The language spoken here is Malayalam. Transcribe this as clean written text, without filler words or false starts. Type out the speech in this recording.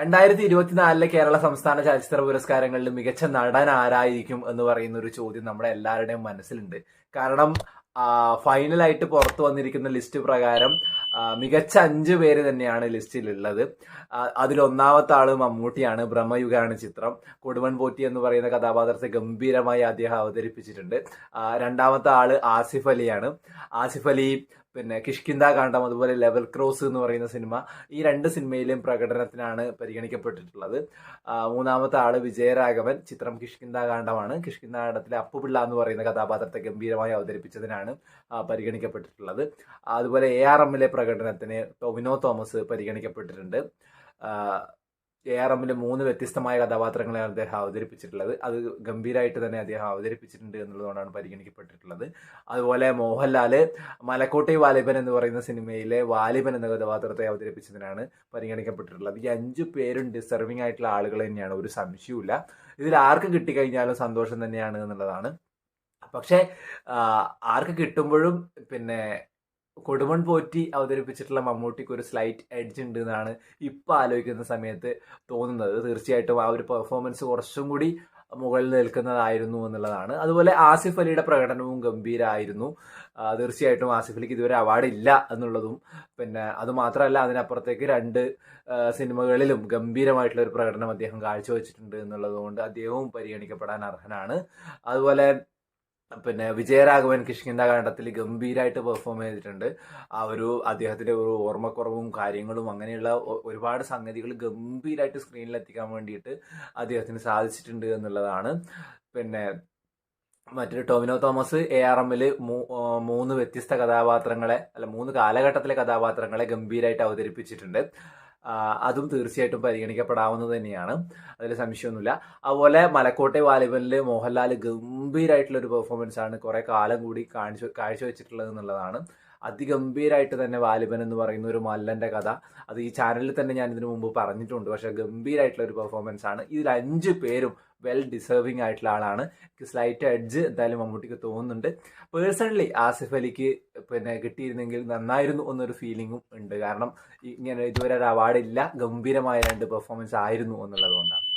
2024 കേരള സംസ്ഥാന ചലച്ചിത്ര പുരസ്കാരങ്ങളിൽ മികച്ച നടൻ ആരായിരിക്കും എന്ന് പറയുന്ന ഒരു ചോദ്യം നമ്മുടെ എല്ലാവരുടെയും മനസ്സിലുണ്ട്. കാരണം ഫൈനലായിട്ട് പുറത്തു വന്നിരിക്കുന്ന ലിസ്റ്റ് പ്രകാരം മികച്ച 5 പേര് തന്നെയാണ് ലിസ്റ്റിലുള്ളത്. അതിലൊന്നാമത്തെ ആള് മമ്മൂട്ടിയാണ്. ബ്രഹ്മയുഗാണ് ചിത്രം. കൊടുവൺ പോറ്റി എന്ന് പറയുന്ന കഥാപാത്രത്തെ ഗംഭീരമായി അദ്ദേഹം അവതരിപ്പിച്ചിട്ടുണ്ട്. രണ്ടാമത്തെ ആള് ആസിഫ് അലിയാണ്. ആസിഫ് അലി പിന്നെ കിഷ്കിന്ദ കാണ്ഡം, അതുപോലെ ലെവൽ ക്രോസ് എന്ന് പറയുന്ന സിനിമ, ഈ 2 സിനിമയിലെയും പ്രകടനത്തിനാണ് പരിഗണിക്കപ്പെട്ടിട്ടുള്ളത്. മൂന്നാമത്തെ ആള് വിജയരാഘവൻ. ചിത്രം കിഷ്കിന്ദ കാണ്ഡമാണ്. കിഷ്കിന്ദ കാണ്ഡത്തിലെ അപ്പുപിള്ള എന്ന് പറയുന്ന കഥാപാത്രത്തെ ഗംഭീരമായി അവതരിപ്പിച്ചതിനാണ് പരിഗണിക്കപ്പെട്ടിട്ടുള്ളത്. അതുപോലെ ARMലെ പ്രകടനത്തിന് ടൊവിനോ തോമസ് പരിഗണിക്കപ്പെട്ടിട്ടുണ്ട്. ARMലെ 3 വ്യത്യസ്തമായ കഥാപാത്രങ്ങളെയാണ് അദ്ദേഹം അവതരിപ്പിച്ചിട്ടുള്ളത്. അത് ഗംഭീരമായിട്ട് തന്നെ അദ്ദേഹം അവതരിപ്പിച്ചിട്ടുണ്ട് എന്നുള്ളതുകൊണ്ടാണ് പരിഗണിക്കപ്പെട്ടിട്ടുള്ളത്. അതുപോലെ മോഹൻലാല് മലക്കോട്ടെ വാലിബൻ എന്ന് പറയുന്ന സിനിമയിലെ വാലിബൻ എന്ന കഥാപാത്രത്തെ അവതരിപ്പിച്ചതിനാണ് പരിഗണിക്കപ്പെട്ടിട്ടുള്ളത്. ഈ 5 പേരും ഡിസർവിംഗ് ആയിട്ടുള്ള ആളുകൾ തന്നെയാണ്, ഒരു സംശയവുമില്ല. ഇതിൽ ആർക്ക് കിട്ടിക്കഴിഞ്ഞാലും സന്തോഷം തന്നെയാണ് എന്നുള്ളതാണ്. പക്ഷേ ആർക്ക് കിട്ടുമ്പോഴും പിന്നെ കൊടുമൺ പോറ്റി അവതരിപ്പിച്ചിട്ടുള്ള മമ്മൂട്ടിക്ക് ഒരു സ്ലൈറ്റ് എഡ്ജ് ഉണ്ട് എന്നാണ് ഇപ്പം ആലോചിക്കുന്ന സമയത്ത് തോന്നുന്നത്. തീർച്ചയായിട്ടും ആ ഒരു പെർഫോമൻസ് കുറച്ചും കൂടി മുകളിൽ നിൽക്കുന്നതായിരുന്നു എന്നുള്ളതാണ്. അതുപോലെ ആസിഫ് അലിയുടെ പ്രകടനവും ഗംഭീരമായിരുന്നു. തീർച്ചയായിട്ടും ആസിഫ് അലിക്ക് ഇതുവരെ അവാർഡ് ഇല്ല എന്നുള്ളതും, പിന്നെ അതുമാത്രമല്ല അതിനപ്പുറത്തേക്ക് 2 സിനിമകളിലും ഗംഭീരമായിട്ടുള്ള ഒരു പ്രകടനം അദ്ദേഹം കാഴ്ചവെച്ചിട്ടുണ്ട് എന്നുള്ളതുകൊണ്ട് അദ്ദേഹവും പരിഗണിക്കപ്പെടാൻ അർഹനാണ്. അതുപോലെ പിന്നെ വിജയരാഘവൻ കിഷ്കിന്ദ കാണ്ഡത്തിൽ ഗംഭീരമായിട്ട് പെർഫോം ചെയ്തിട്ടുണ്ട്. അദ്ദേഹത്തിന്റെ ഒരു ഓർമ്മക്കുറവും കാര്യങ്ങളും അങ്ങനെയുള്ള ഒരുപാട് സംഗതികൾ ഗംഭീരമായിട്ട് സ്ക്രീനിൽ എത്തിക്കാൻ വേണ്ടിയിട്ട് അദ്ദേഹത്തിന് സാധിച്ചിട്ടുണ്ട് എന്നുള്ളതാണ്. പിന്നെ മറ്റൊരു ടൊവിനോ തോമസ് ARMല് 3 വ്യത്യസ്ത കഥാപാത്രങ്ങളെ 3 കാലഘട്ടത്തിലെ കഥാപാത്രങ്ങളെ ഗംഭീരമായിട്ട് അവതരിപ്പിച്ചിട്ടുണ്ട്. അതും തീർച്ചയായിട്ടും പരിഗണിക്കപ്പെടാവുന്നത് തന്നെയാണ്, അതിൽ സംശയമൊന്നുമില്ല. അതുപോലെ മലക്കോട്ടെ വാലിബനിൽ മോഹൻലാൽ ഗംഭീരമായിട്ടുള്ള ഒരു പെർഫോമൻസ് ആണ് കുറെ കാലം കൂടി കാഴ്ചവെച്ചിട്ടുള്ളത് എന്നുള്ളതാണ്. അതിഗംഭീരമായിട്ട് തന്നെ വാലിബൻ എന്ന് പറയുന്ന ഒരു മല്ലന്റെ കഥ, അത് ഈ ചാനലിൽ തന്നെ ഞാൻ ഇതിനു മുമ്പ് പറഞ്ഞിട്ടുണ്ട്. പക്ഷെ ഗംഭീരമായിട്ടുള്ള ഒരു പെർഫോമൻസ് ആണ്. ഇതിൽ 5 പേരും വെൽ ഡിസേർവിംഗ് ആയിട്ടുള്ള ആളാണ്. സ്ലൈറ്റ് എഡ്ജ് എന്തായാലും മമ്മൂട്ടിക്ക് തോന്നുന്നുണ്ട്. പേഴ്സണലി ആസിഫ് അലിക്ക് പിന്നെ കിട്ടിയിരുന്നെങ്കിൽ നന്നായിരുന്നു എന്നൊരു ഫീലിംഗും ഉണ്ട്. കാരണം ഇങ്ങനെ ഇതുവരെ ഒരു അവാർഡ് ഇല്ല, ഗംഭീരമായ 2 പെർഫോമൻസ് ആയിരുന്നു എന്നുള്ളത് കൊണ്ടാണ്.